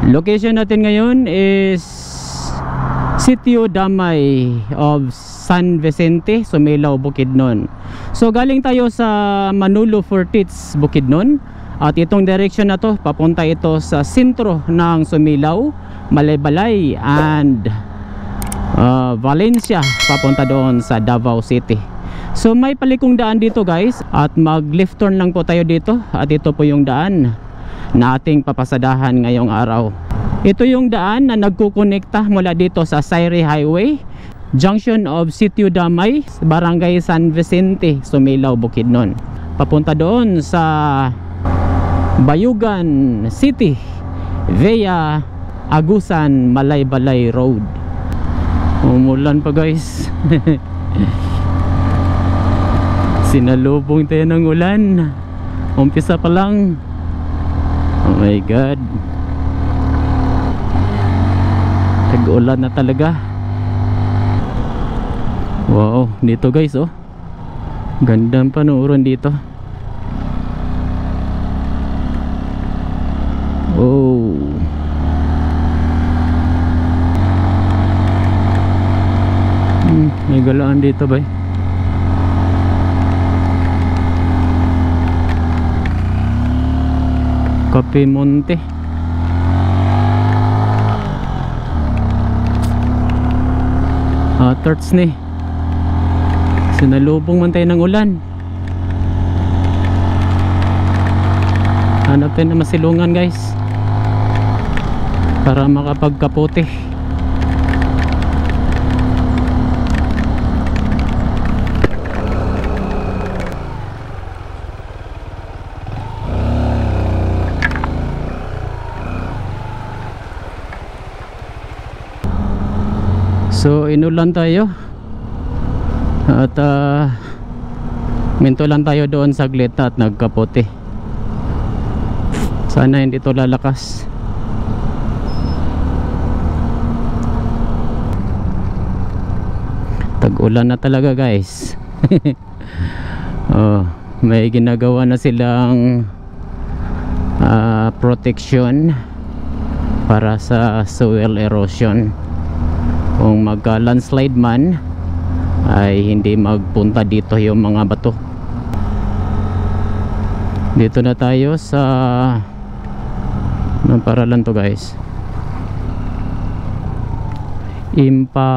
Location natin ngayon is Sitio Damay of San Vicente, Sumilao, Bukidnon. So galing tayo sa Manolo Fortits, Bukidnon, at itong direction na to papunta ito sa sentro ng Sumilao, Malaybalay and Valencia, papunta doon sa Davao City. So may palikong daan dito guys, at mag left turn lang po tayo dito, at ito po yung daan na ating papasadahan ngayong araw. Ito yung daan na nagkukonekta mula dito sa Sayri Highway, junction of Sitio Damay, Barangay San Vicente, Sumilao, Bukidnon, papunta doon sa Bayugan City via Agusan Malaybalay Road. Umulan pa guys. Sinalubong tayo ng ulan, umpisa pa lang. Oh my god, tag-ulan na talaga. Wow, dito guys, oh, gandang panuuran dito. Oh, may galaan dito ba? Cafe Monte. Torts ni. Sinalubong man tayo ng ulan. Hanap tayo na masilungan guys, para makapagkapote. So inulan tayo, at minto lang tayo doon saglit at nagkapote. Sana hindi to lalakas. Tag-ulan na talaga guys. Oh, may ginagawa na silang protection para sa soil erosion. Kung magka-landslide man, ay hindi magpunta dito yung mga bato. Dito na tayo sa anong paralan to guys? Impa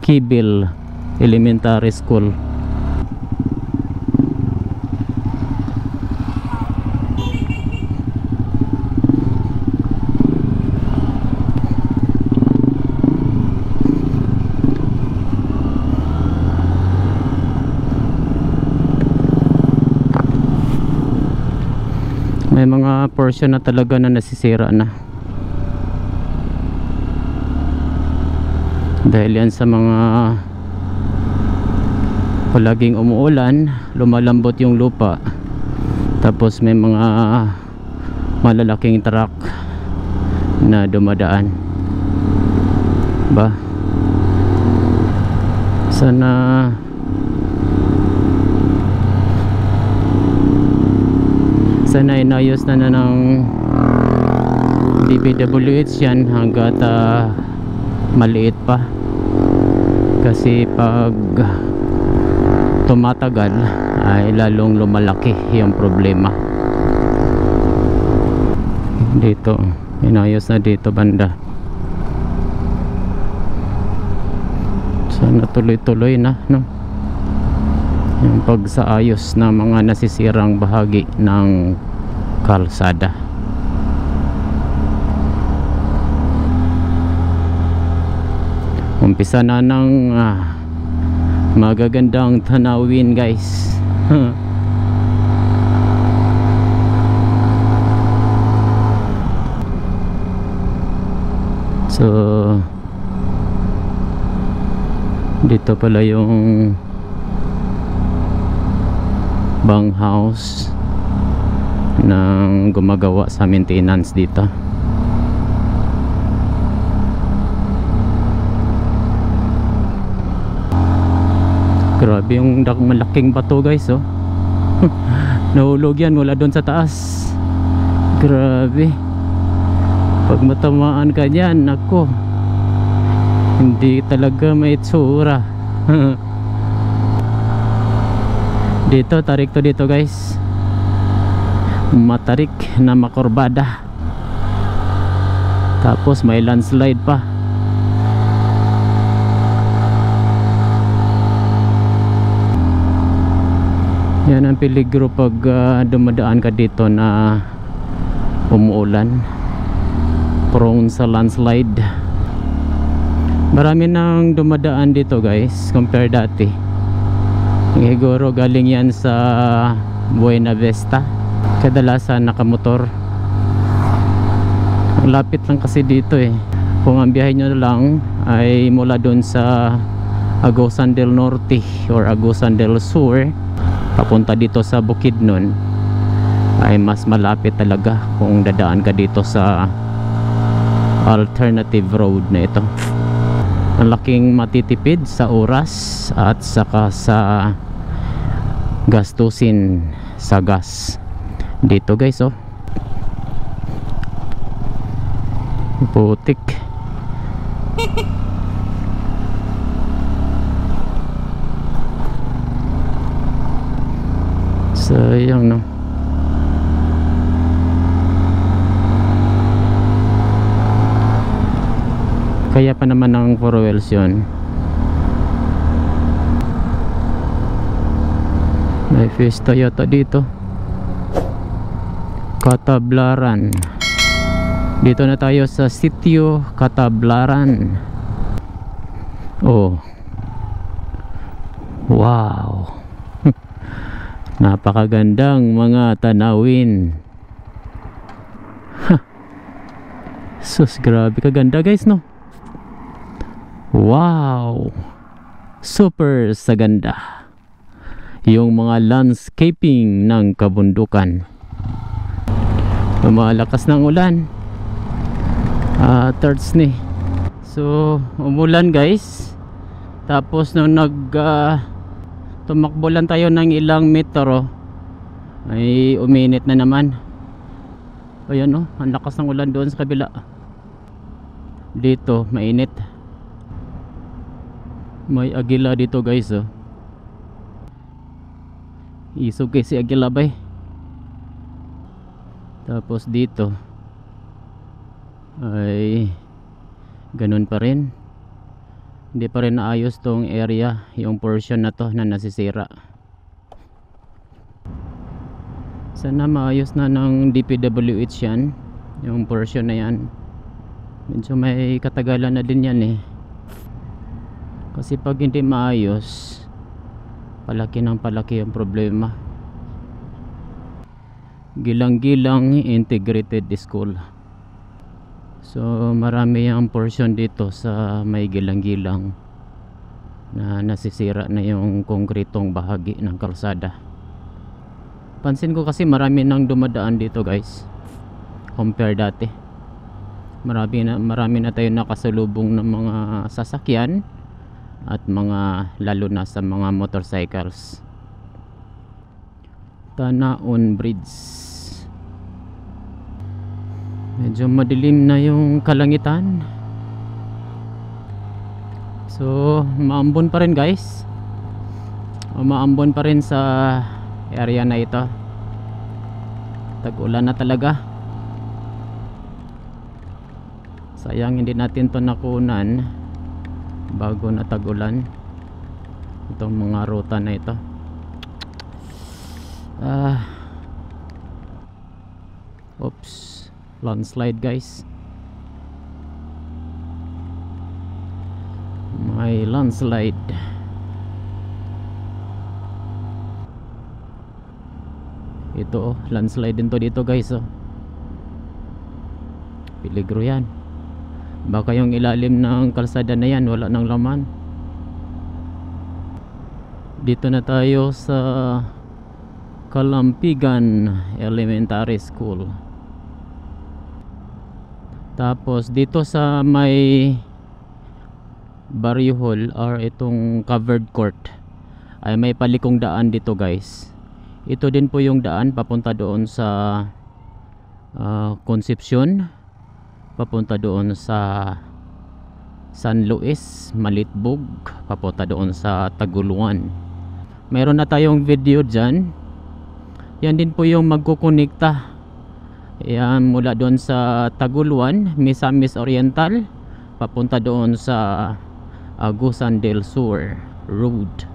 Kibil Elementary School. May mga portion na talaga na nasisira na, dahil yan sa mga palaging umuulan, lumalambot yung lupa, tapos may mga malalaking truck na dumadaan ba. Sana inayos na ng DPWH yan hanggat maliit pa, kasi pag tumatagal ay lalong lumalaki yung problema. Dito inayos na dito banda, sana tuloy-tuloy na, no, yung pagsaayos ng mga nasisirang bahagi ng kalsada. Umpisa na ng magagandang tanawin guys. So dito pala yung bang house ng gumagawa sa maintenance dito. Grabe yung malaking bato guys, oh. Nahulog yan mula doon sa taas. Grabe. Pag matamaan ka dyan, ako, hindi talaga may tsura. Dito, tarik to dito guys. Matarik na makurbada. Tapos may landslide pa. Yan ang peligro pag dumadaan ka dito na umuulan, prone sa landslide. Marami nang dumadaan dito guys compare dati. Siguro galing yan sa Buena Vista, kadalasan nakamotor. Lapit lang kasi dito eh. Kung ang biyahe nyo lang ay mula doon sa Agusan del Norte or Agusan del Sur papunta dito sa Bukidnon, ay mas malapit talaga kung dadaan ka dito sa alternative road na ito. Ang laking matitipid sa oras at saka sa gastusin sa gas dito guys. Oh, putik. Sayang no. Kaya pa naman ng 4 wheels yun. May Fiesta yata dito. Catablaran. Dito na tayo sa Sitio Catablaran. Oh, wow. Napakagandang mga tanawin. Sus, grabe kaganda guys no. Wow, super sa ganda yung mga landscaping ng kabundukan. Malakas ng ulan. Thirds ni. So umulan guys. Tapos nung tumakbo lang tayo ng ilang metro ay uminit na naman. Ayan oh, ang lakas ng ulan doon sa kabila. Dito mainit. May agila dito guys oh. Isog si agila bay. Tapos dito ay ganun pa rin. Hindi pa rin naayos tong area, yung portion na to na nasisira. Sana maayos na ng DPWH yan, yung portion na yan. Medyo may katagalan na din yan eh. Kasi pag hindi maayos, palaki ng palaki yung problema. Gilang-gilang integrated school. So marami ang portion dito sa may gilang-gilang na nasisira na yung konkretong bahagi ng kalsada. Pansin ko kasi marami nang dumadaan dito guys compare dati. Marami na tayo nakasalubong ng mga sasakyan at mga, lalo na sa mga motorcycles. Tanaon Bridge. Medyo madilim na yung kalangitan. So maambon pa rin guys. Maambon pa rin sa area na ito. Tag-ulan na talaga. Sayang hindi natin to nakunan bago na tag-ulan itong mga ruta na ito. Oops, landslide guys. May landslide. Ito oh, landslide din to dito guys oh. Peligro yan. Baka yung ilalim ng kalsada na yan wala nang laman. Dito na tayo sa Kalampigan Elementary School. Tapos dito sa may Barrio Hall or itong covered court ay may palikong daan dito guys. Ito din po yung daan papunta doon sa Concepcion papunta doon sa San Luis, Malitbog, papunta doon sa Taguluan. Meron na tayong video dyan. Yan din po yung magkukonekta. Yan, mula doon sa Taguluan, Misamis Oriental, papunta doon sa Agusan del Sur Road.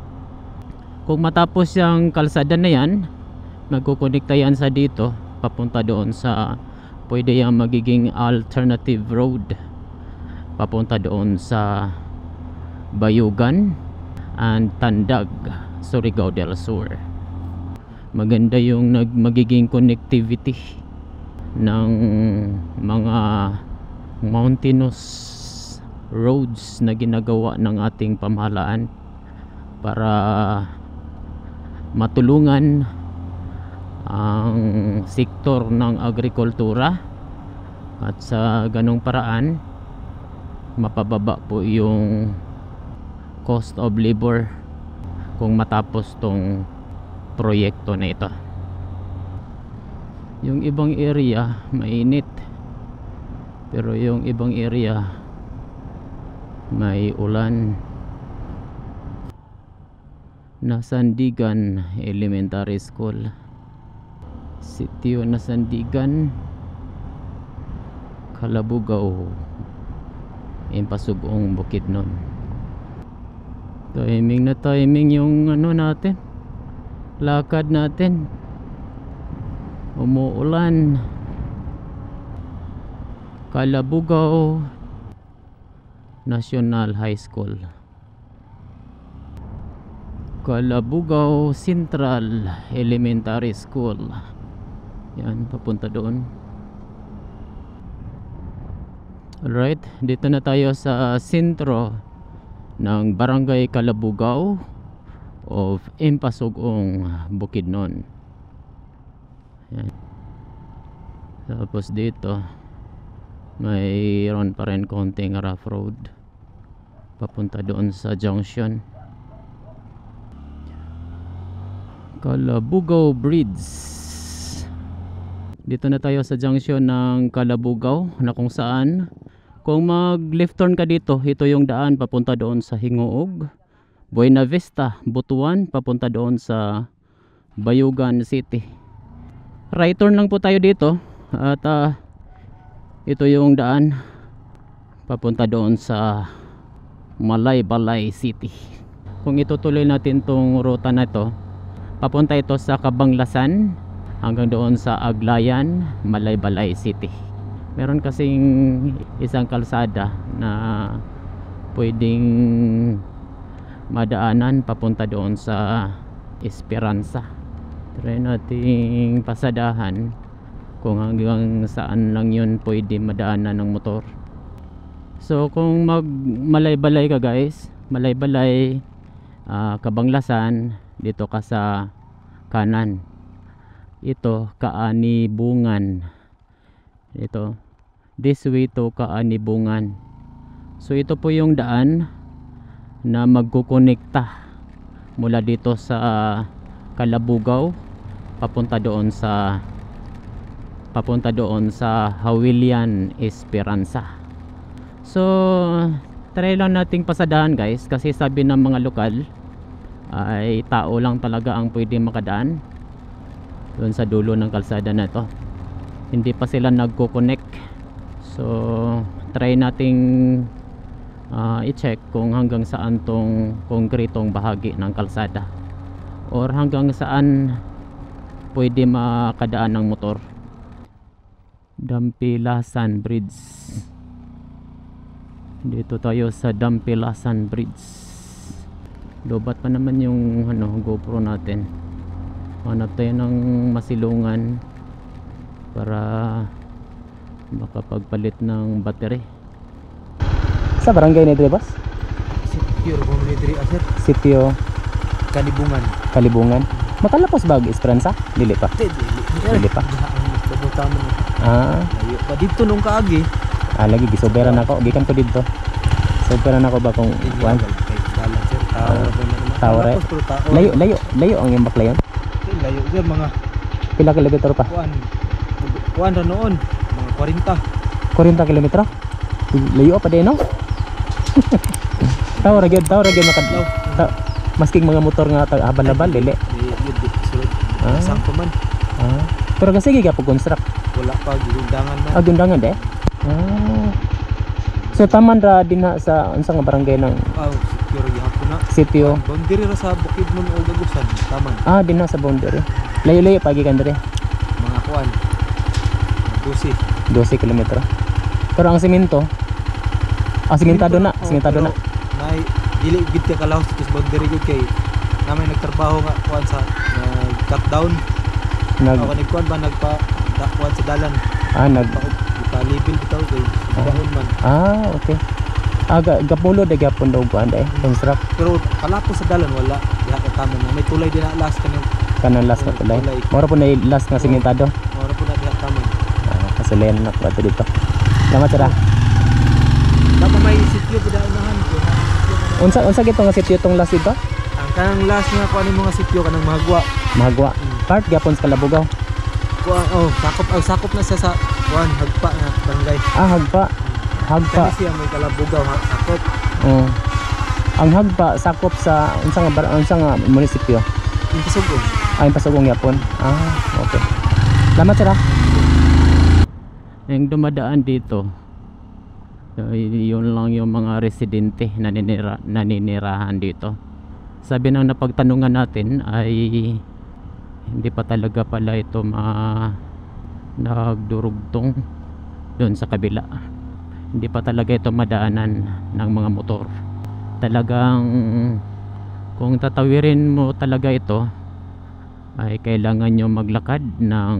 Kung matapos yung kalsada na yan, magkukonekta yan sa dito, papunta doon sa, pwede yung magiging alternative road, papunta doon sa Bayugan and Tandag, Surigao del Sur. Maganda yung magiging connectivity ng mga mountainous roads na ginagawa ng ating pamahalaan para matulungan ang sektor ng agrikultura, at sa ganong paraan mapababa po yung cost of labor kung matapos tong proyekto na ito. Yung ibang area mainit, pero yung ibang area may ulan. Nasandigan Elementary School, sitio Nasandigan, Kalabugaw, Impasugong, Bukidnon. Timing na timing yung ano natin, lakad natin. Umuulan. Kalabugaw National High School, Kalabugaw Central Elementary School. Yan, papunta doon. Alright, dito na tayo sa sentro ng Barangay Kalabugaw of Impasugong, Bukidnon. Yan. Tapos dito mayroon pa rin konting rough road papunta doon sa junction. Kalabugaw Bridge. Dito na tayo sa junction ng Kalabugaw, na kung saan kung mag left turn ka dito, ito yung daan papunta doon sa Hingoog, Buena Vista, Butuan, papunta doon sa Bayugan City. Right turn lang po tayo dito, at ito yung daan papunta doon sa Malaybalay City. Kung itutuloy natin tong ruta na ito, papunta ito sa Cabanglasan hanggang doon sa Aglayan, Malaybalay City. Meron kasing isang kalsada na pwedeng madaanan papunta doon sa Esperanza. Try nating pasadahan kung hanggang saan lang yun pwede madaanan ng motor. So kung Malaybalay ka guys, Malaybalay, Cabanglasan, dito ka sa kanan. Ito Kaanibungan, ito this way to Kaanibungan. So ito po yung daan na magkukonekta mula dito sa Kalabugaw papunta doon sa Hawilian, Esperanza. So try lang nating pasadahan guys, kasi sabi ng mga lokal ay tao lang talaga ang pwede makadaan doon sa dulo ng kalsada na ito. Hindi pa sila nagko-connect. So try nating i-check kung hanggang saan tong konkretong bahagi ng kalsada, or hanggang saan pwede makadaan ng motor. Dampilasan Bridge. Dito tayo sa Dampilasan Bridge. Lobat pa naman yung GoPro natin. Hanap tayo ng masilungan para makapagpalit ng battery. Sa barangay ni Drebas? Sitio Community Asset. Sitio Kalibungan. Kalibungan. Makalapos ba Esperanza? Dili pa. Dili pa. Layo pa dito nung kaagi. Lagi gisoberan ako. Gikan ko dito. Soberan ako ba kung kuan? Tower. Layo ang yung baklayon. Layo dyan mga pila kilometro pa? kuan ra noon, mga 40. 40 kilometro. Layo pa din no. Tao ra gyud makadlaw. Masking mga motor nga abal-abal dili. Di sulod. Sakto man. Pero kasi giga pag construct. Wala pa gundangan man. Gundangan de. So taman ra din na sa unsa nga barangay ng secure gyapon na. sitio. Boundary ra sa Bukidnon o Gagusan, taman. Din na sa boundary. Layo-layo pa gikan diri. Mga kuan. 12 kilometro. Pero ang semento, sementado na. Nay dili gid ka kalaw sa boundary gud kay namay nagtrabaho nga kuan sa cut down. Ako nagkuan ba kuan sa dalan. Ipa-level bitaw kay daon man. Okay. Gapulo de gyapon daw kuan construct. Pero kalapo sa dalan wala. Diha ka taman na may tulay din na last kanang last na tulay. Mora po na last nga sementado. Mora po na diha taman. Kasalayan na ko dito. Salamat sir. Dapat may sitio pud unahan ko. Unsa gito nga sitio tong last dito? Ang kanang last nga kuan mga sitio kanang Mahagwa. Part gyapon sa Kalabugaw. Sakop na siya sa kuan Hagpa nga barangay. Hagpa. Kani siya may Kalabugaw sakop. Ang Hagpa sakop sa unsa nga munisipyo? Pasugong. Pasugong gyapon. Okay. Salamat sir. Yung dumadaan dito, yun lang yung mga residente na naninirahan dito. Sabi ng napagtanungan natin ay hindi pa talaga pala ito nagdurugtong doon sa kabila. Hindi pa talaga ito madaanan ng mga motor. Talagang kung tatawirin mo talaga ito ay kailangan nyo maglakad ng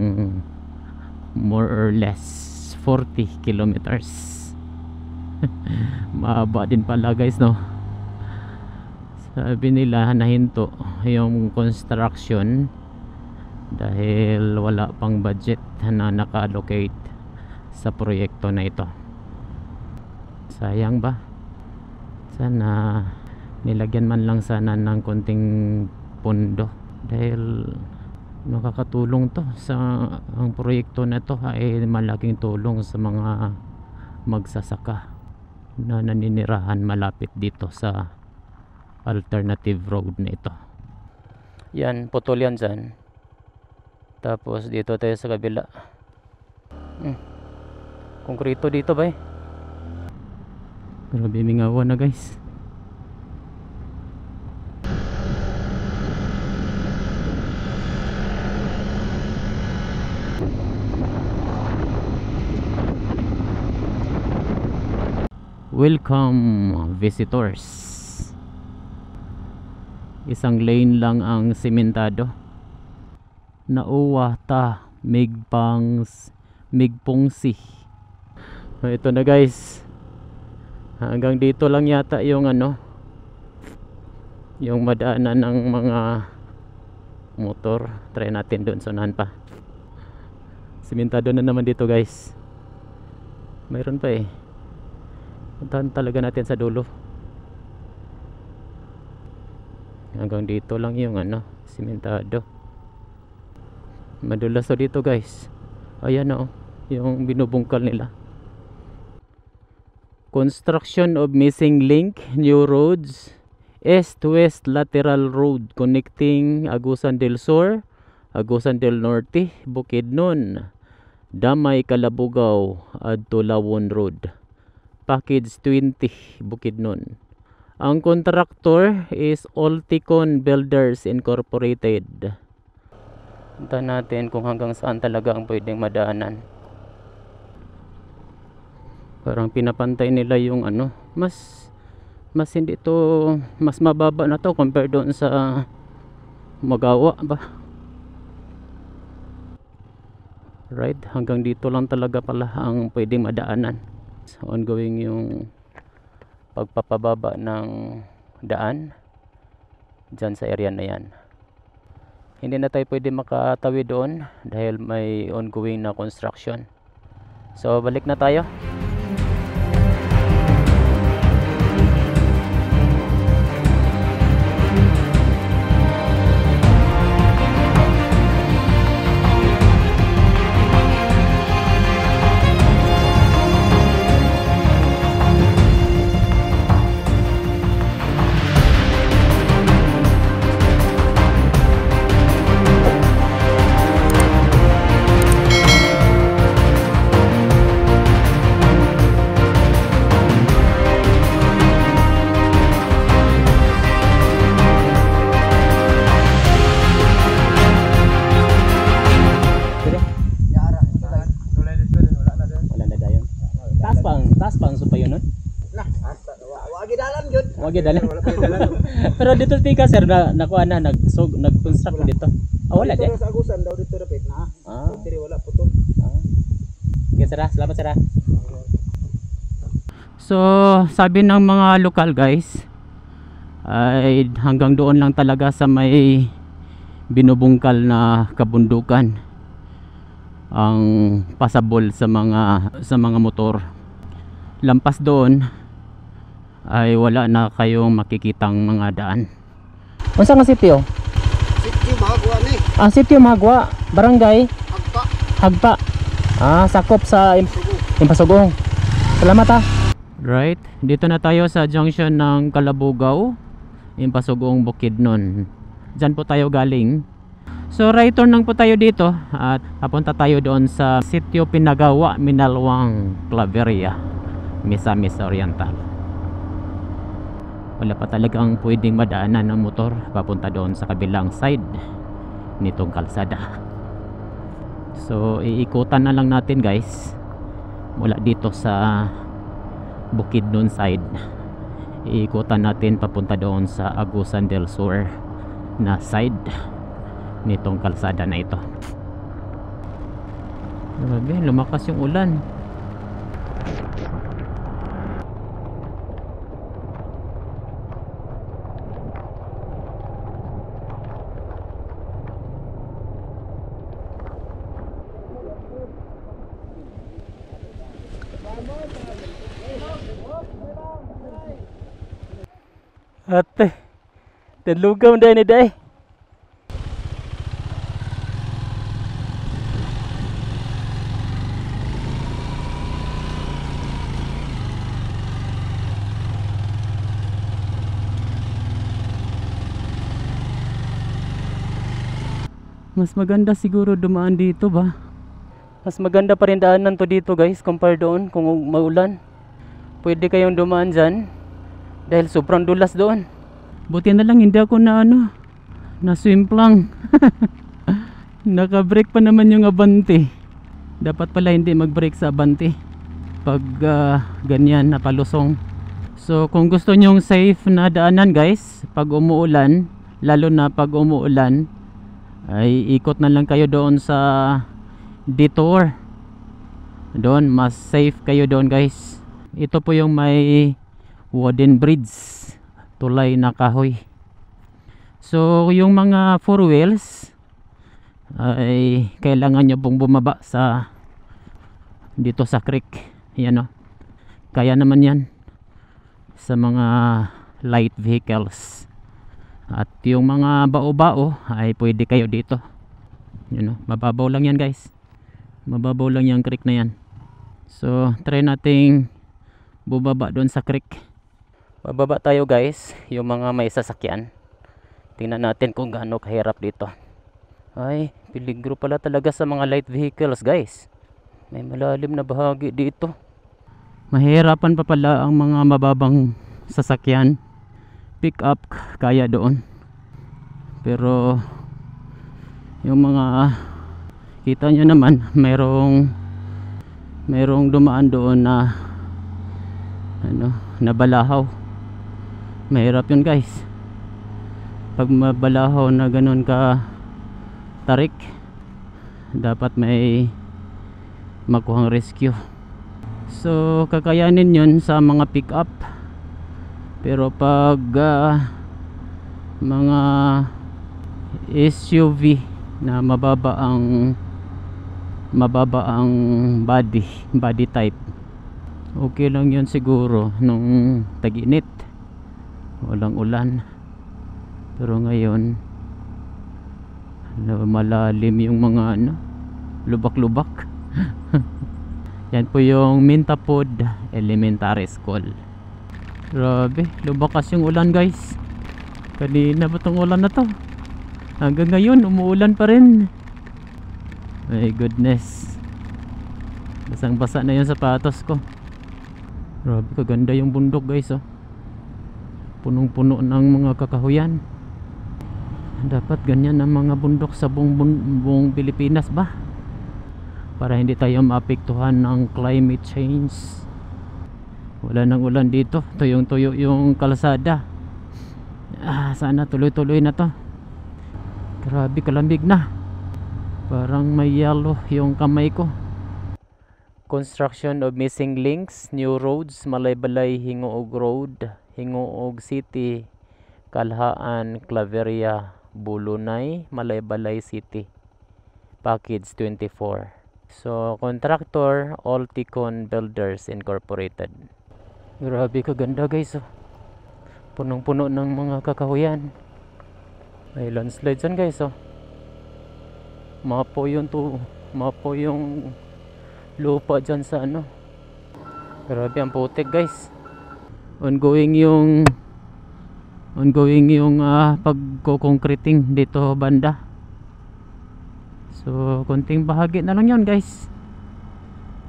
more or less 40 kilometers. Mahaba din pala guys no. Sabi nila nahinto yung construction dahil wala pang budget na naka-allocate sa proyekto na ito. Sayang ba? Sana nilagyan man lang sana ng konting pondo dahil nakakatulong to sa ang proyekto na to ay malaking tulong sa mga magsasaka na naninirahan malapit dito sa alternative road na ito. Yan, putol yan dyan. Tapos dito tayo sa kabila. Konkrito dito ba grabe mingawan na guys. Welcome visitors. Isang lane lang ang sementado. Nauwa ta migpongsi. Ito na guys. Hanggang dito lang yata yung yung madaanan ng mga motor. Try natin doon sa unahan pa. Sementado na naman dito guys. Mayroon pa puntahan talaga natin sa dulo. Hanggang dito lang yung sementado. Madulas dito guys. Ayan yung binubungkal nila. Construction of missing link, new roads, east-west lateral road connecting Agusan del Sur, Agusan del Norte, Bukidnon, Damay Kalabugaw, adto Lawon Road. Package 20 Bukidnon. Ang contractor is Olticon Builders Incorporated. Punta natin kung hanggang saan talaga ang pwedeng madaanan. Parang pinapantay nila yung mas hindi to, mas mababa na to compared doon sa Magawa ba. Right, hanggang dito lang talaga pala ang pwedeng madaanan. Ongoing yung pagpapababa ng daan dyan sa area na yan. Hindi na tayo pwede makatawid doon dahil may ongoing na construction. So balik na tayo. Saras pa ang supayo nun? Nah, wagi dalan gyud. Wagi dalan. Wala pa dalan. Pero dito tika sir nakuha na nag-construct dito. Wala di. Sa agusan daw dito repet na. Dito wala putol. Okay sir, salamat sir. So sabi ng mga lokal guys ay hanggang doon lang talaga sa may binubungkal na kabundukan ang pasabol sa mga motor. Lampas doon ay wala na kayong makikitang mga daan. Unsa nga sitio? Sitio Magwa ni. Sitio Magwa, barangay Hagpa. Hagpa. Sakop sa Impasugong. Salamat Right, dito na tayo sa junction ng Kalabugaw, Impasugong, Bukidnon. Diyan po tayo galing. So right turn lang po tayo dito at papunta tayo doon sa Sitio Pinagawa, Minalwang, Claveria, Misamis Oriental. Wala pa talagang pwedeng madaanan ng motor papunta doon sa kabilang side nitong kalsada. So iikutan na lang natin guys mula dito sa Bukidnon side. Iikutan natin papunta doon sa Agusan del Sur na side nitong kalsada na ito. Grabe, lumakas yung ulan. Ate, telugam dahil ni day. Mas maganda siguro dumaan dito ba? Mas maganda pa rin daanan to dito guys compare doon kung maulan. Pwede kayong dumaan dyan dahil sobrang dulas doon. Buti na lang hindi ako na swim lang. Naka-brake pa naman yung Abante. Dapat pala hindi mag-brake sa Abante pag ganyan napalusong. So kung gusto nyong safe na daanan guys pag umuulan, lalo na pag umuulan, ay ikot na lang kayo doon sa detour. Doon mas safe kayo doon guys. Ito po yung may wooden bridge, tulay na kahoy. So yung mga four wheels ay kailangan nyo pong bumaba sa dito sa creek. Yan kaya naman yan sa mga light vehicles. At yung mga bao-bao ay pwede kayo dito. Mababaw lang yan guys. Mababaw lang yung creek na yan. So try nating bubaba doon sa creek. Bababa tayo guys, yung mga may sasakyan. Tingnan natin kung gaano kahirap dito. Ay, peligro pala talaga sa mga light vehicles guys. May malalim na bahagi dito. Mahirapan pa pala ang mga mababang sasakyan. Pick up kaya doon. Pero yung mga kita nyo naman, mayroong dumaan doon na nabalahaw. Mahirap yun guys pag mabalahaw na ganun ka tarik. Dapat may makuhang rescue. So kakayanin yun sa mga pick up. Pero pag mga SUV na mababa ang body type, okay lang yun siguro nung tag-init, walang ulan. Pero ngayon malalim yung mga lubak-lubak. Yan po yung Mintapod Elementary School. Grabe, lumakas yung ulan guys. Kanina ba tong ulan na to? Hanggang ngayon umuulan pa rin. My goodness. Basang basa na yung sapatos ko. Grabe, kaganda yung bundok guys punong puno ng mga kakahuyan. Dapat ganyan ang mga bundok sa buong Pilipinas ba? Para hindi tayo maapektuhan ng climate change. Wala nang ulan dito, tuyong tuyo yung kalsada. Sana tuloy-tuloy na to. Grabe kalamig na, parang may yellow yung kamay ko. Construction of missing links, new roads, Malaybalay, Hingoog Road, Hingoog City, Kalhaan, Claveria, Bulunay, Malaybalay City. Package 24. So contractor Alticon Builders Incorporated. Grabe kaganda guys, punong-puno ng mga kakahuyan. May landslide dyan guys, mapo yung lupa dyan sa ano. Grabe ang putik guys. Ongoing yung pagko-concreting dito banda. So konting bahagi na lang yun guys,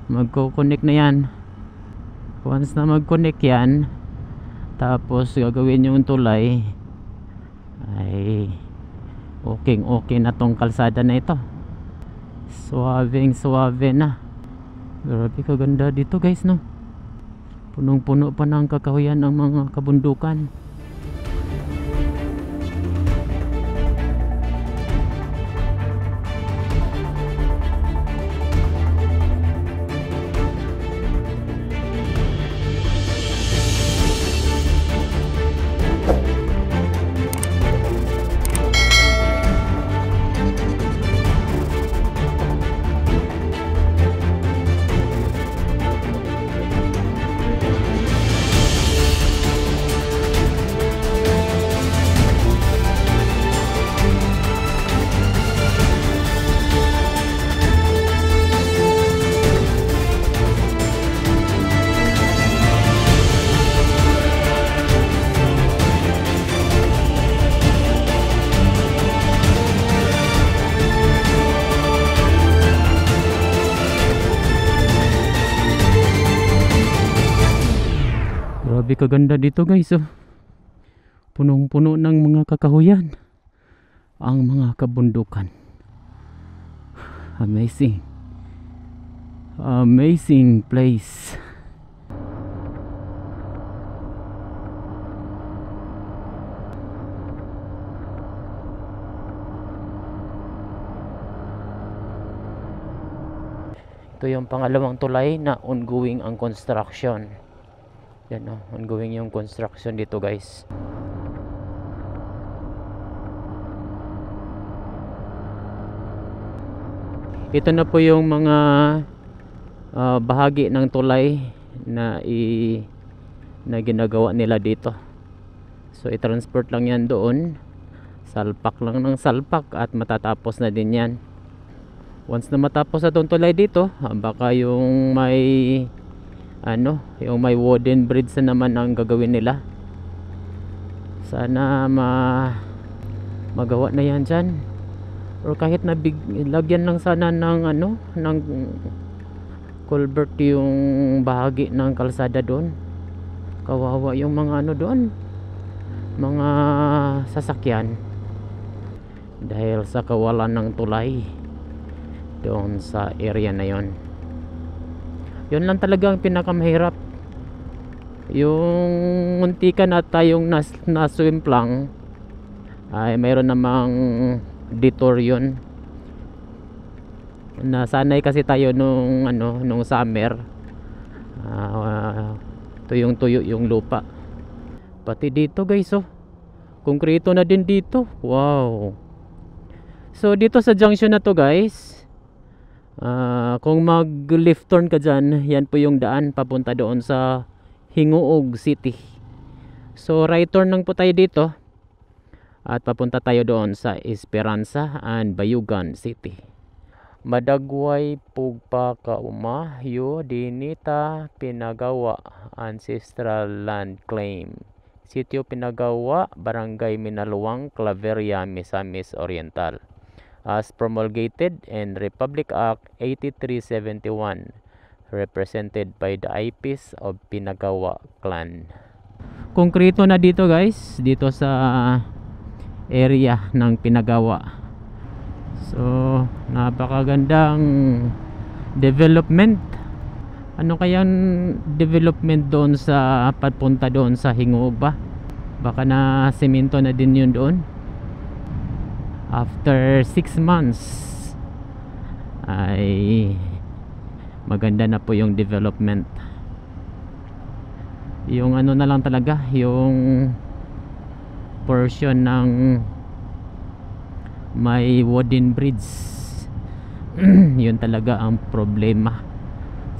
magko-connect na yan. Once na mag-connect yan, tapos gagawin yung tulay, ay okay na tong kalsada na ito. Suave na. Grabe kaganda dito guys, no? Punong-puno pa ng kakahuyan ang mga kabundukan. Grabe kaganda dito guys, punong-puno ng mga kakahuyan ang mga kabundukan. Amazing place. Ito yung pangalawang tulay na ongoing ang construction. Yan, ongoing yung construction dito guys. Ito na po yung mga bahagi ng tulay na ginagawa nila dito. So i-transport lang yan doon, salpak lang ng salpak, at matatapos na din yan. Once na matapos na itong tulay dito, baka yung may wooden bridge na naman ang gagawin nila. Sana magawa na yan dyan, or kahit na lagyan lang sana ng culvert yung bahagi ng kalsada doon. Kawawa yung mga doon, mga sasakyan, dahil sa kawalan ng tulay doon sa area na yon. Yun lang talaga ang pinakamahirap. Yung muntikan na tayong na-swim lang, ay mayroon namang detour yun. Nasanay kasi tayo nung summer, tuyong-tuyo yung lupa. Pati dito guys, konkreto na din dito. Wow. So dito sa junction na to guys, kung mag left turn ka dyan, yan po yung daan papunta doon sa Hingoog City. So right turn lang po tayo dito at papunta tayo doon sa Esperanza and Bayugan City. Madagway pugpa kaumahyo dinita Pinagawa Ancestral Land Claim, Sitio Pinagawa, Barangay Minaluang, Claveria, Misamis Oriental, as promulgated in Republic Act 8371, represented by the IPs of Pinagawa Clan. Konkreto na dito guys, dito sa area ng Pinagawa. So napakagandang development Ano kayang development doon sa papunta doon sa Hingog ba? Baka na semento na din yun doon. After 6 months ay maganda na po yung development. Yung ano na lang talaga, yung portion ng may wooden bridge yun talaga ang problema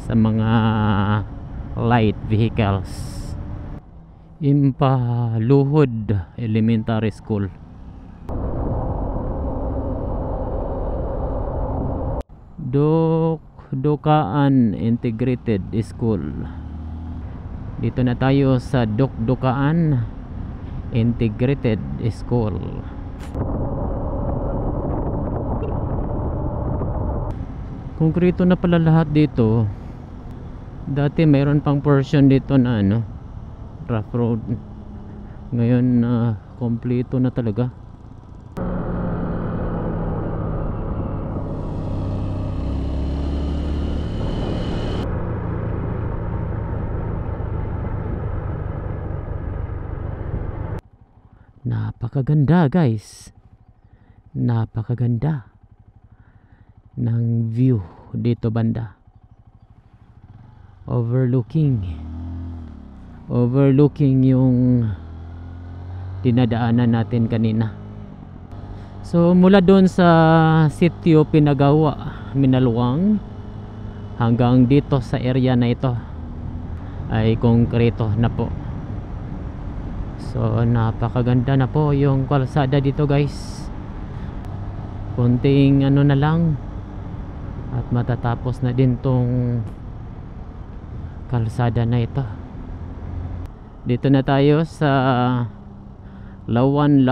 sa mga light vehicles. Impaluhod Elementary School. Dukaan Integrated School. Dito na tayo sa Dukaan Integrated School. Konkreto na pala lahat dito. Dati mayroon pang portion dito na ano, rough road. Ngayon kompleto na talaga. Napakaganda guys. Napakaganda ng view dito banda. Overlooking yung dinadaanan natin kanina. So mula doon sa sitio Pinagawa, Minalwang hanggang dito sa area na ito ay konkreto na po. So napakaganda na po yung kalsada dito guys. Konting ano na lang at matatapos na din tong kalsada na ito. Dito na tayo sa Lawan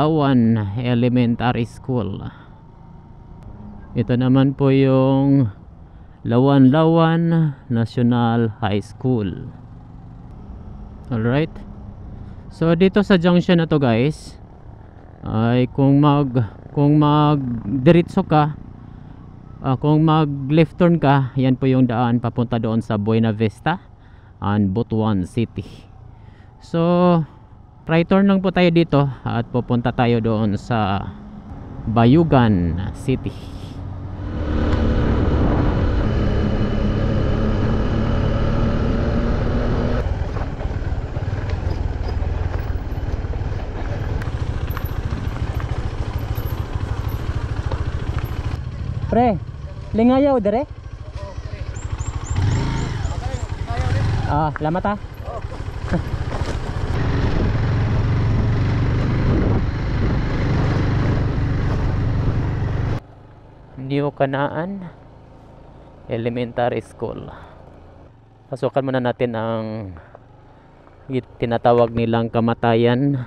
Elementary School. Ito naman po yung Lawan National High School. Alright. So dito sa junction na to guys ay kung mag diretso ka, kung mag left turn ka, yan po yung daan papunta doon sa Buena Vista and Butuan City. So right turn lang po tayo dito at pupunta tayo doon sa Bayugan City. Pre, lingayaw dire? Lamat ha. New Kanaan Elementary School. Pasukan muna natin ang tinatawag nilang kamatayan.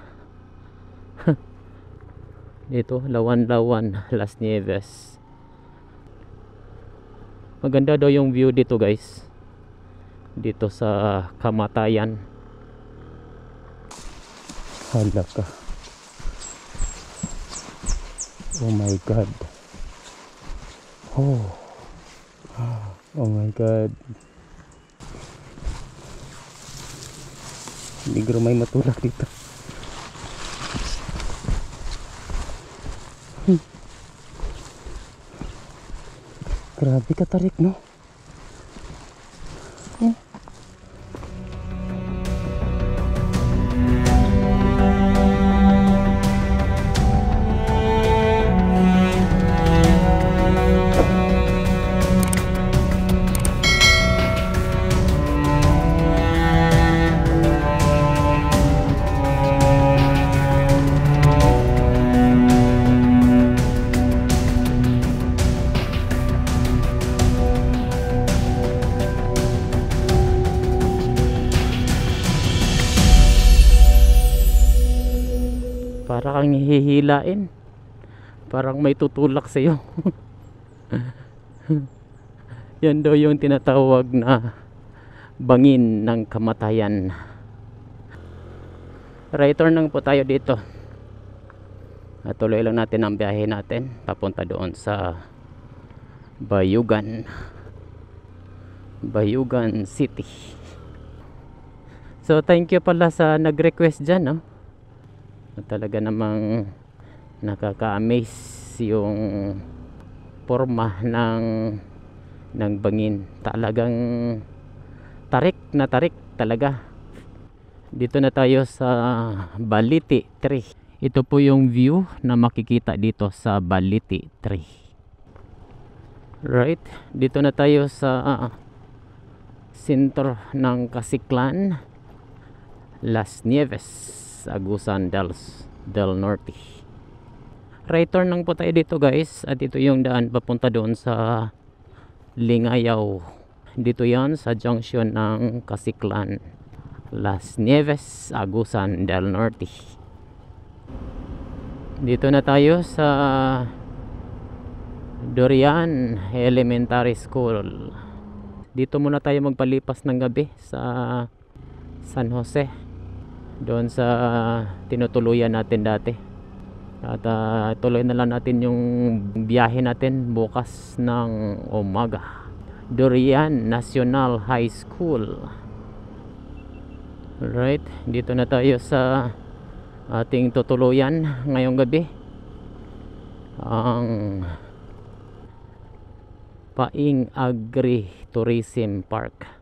Dito, Lawan Las Nieves. Maganda daw yung view dito guys, dito sa kamatayan. Hala ka. Oh my god. Oh my god. Negro may matulak dito. Grabe katarik no. Para kang hihilain, parang may tutulak sa iyo. Yan daw yung tinatawag na bangin ng kamatayan. Right turn lang po tayo dito at tuloy lang natin ang biyahe natin papunta doon sa Bayugan. Bayugan City. So thank you pala sa nag-request dyan, no? Talaga namang nakaka-amaze yung forma ng bangin. Talagang tarik na tarik talaga. Dito na tayo sa Baliti Tree. Ito po yung view na makikita dito sa Baliti Tree. Right, dito na tayo sa sentro ng Kasiklan, Las Nieves, Agusan del Norte. Right turn lang po tayo dito guys, at ito yung daan papunta doon sa Lingayaw. Dito yan sa junction ng Kasiklan, Las Nieves, Agusan del Norte. Dito na tayo sa Dorian Elementary School. Dito muna tayo magpalipas ng gabi sa San Jose, doon sa tinutuluyan natin dati. At tuloy na lang natin yung biyahe natin bukas ng umaga. Dorian National High School. Alright, dito na tayo sa ating tutuluyan ngayong gabi, ang Paing Agri Tourism Park.